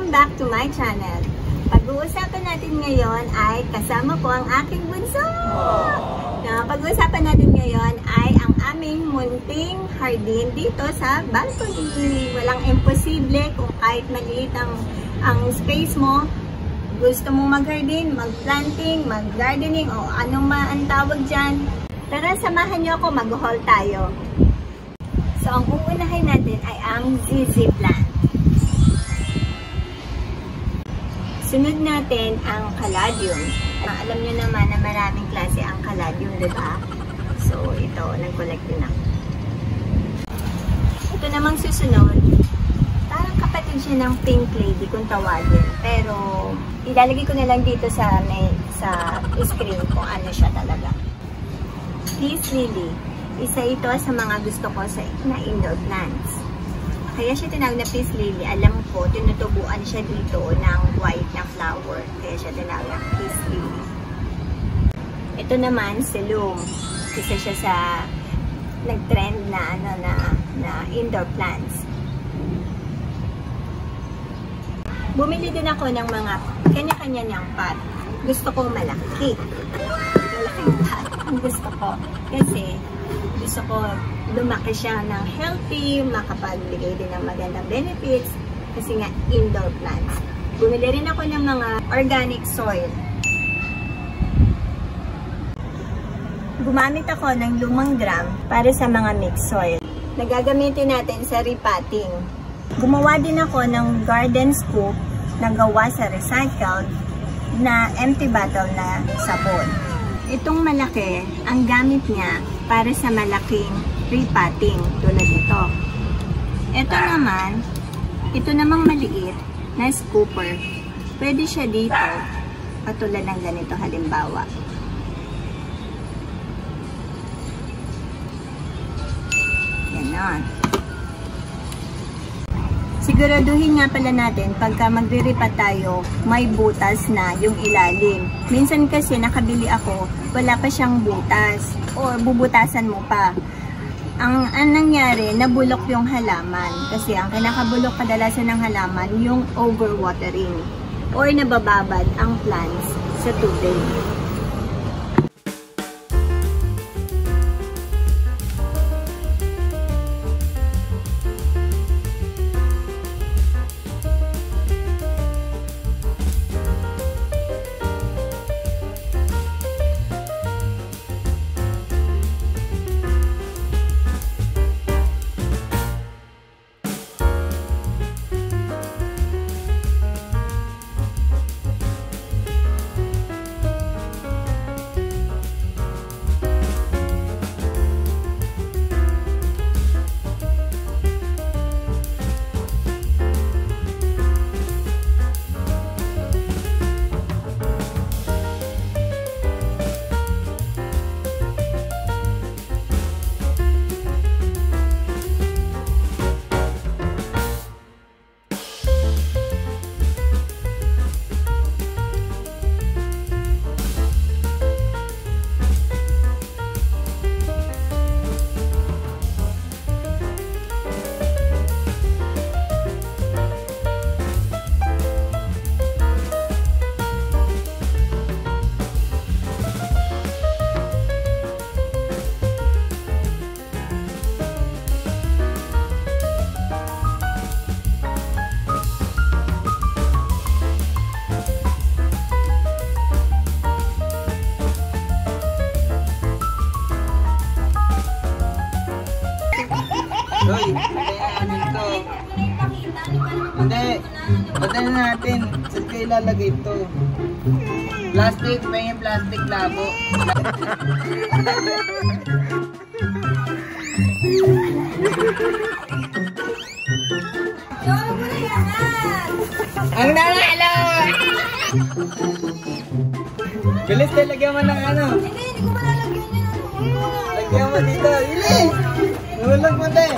Welcome back to my channel. Pag-uusapan natin ngayon ay kasama ko ang aking bunso. Pag-uusapan natin ngayon ay ang aming munting hardin dito sa balcony. Walang imposible kung kahit maliit ang space mo. Gusto mong mag-hardin, mag-planting, mag-gardening o anong ang tawag dyan. Tara, samahan nyo ako, mag-haul tayo. So, ang uunahin natin ay ang ZZ plant. Sunod natin ang caladium. Alam nyo naman na maraming klase ang caladium, diba? So, ito, nag-collect din ako. Ito namang susunod. Parang kapatid siya ng pink lady kung tawagin. Pero, ilalagay ko na lang dito sa screen kung ano siya talaga. Peace lily. Isa ito sa mga gusto ko na indoor plants. Kaya siya tinawag na peace lily. Alam ko, tinutubuan siya dito ng white na flower. Kaya siya tinawag na peace lily. Ito naman, silum. Isa siya sa nag-trend na indoor plants. Bumili din ako ng mga kanya-kanya niyang pot. Gusto ko malaki. Malaking pot ang gusto ko. Kasi gusto ko lumaki siya ng healthy, makapagbigay din ng magandang benefits kasi nga indoor plants. Bumili rin ako ng mga organic soil. Gumamit ako ng 5 gram para sa mga mixed soil. Nagagamitin natin sa repotting. Gumawa din ako ng garden scoop na gawa sa recycled na empty bottle na sabon. Itong malaki, ang gamit niya para sa malaking repotting tulad ito. Ito namang maliit na scooper. Pwede siya dito, patulad ng ganito halimbawa. Ganon. Siguraduhin nga pala natin pagka magre-ripat tayo, may butas na yung ilalim. Minsan kasi nakabili ako, wala pa siyang butas o bubutasan mo pa. Ang nangyari, nabulok yung halaman kasi ang kinakabulok kadalasan ng halaman yung overwatering or nabababad ang plants sa tubig. Hoy, ano ito? Hindi. Batayin natin. Saan kayo ilalagay ito? Plastic. May plastic labo. Ang nanalo! Bilis tayo, lagyan mo ng ano? Hindi ko malalagyan yan. Lagyan mo dito. Bilis! Nulog mo tayo.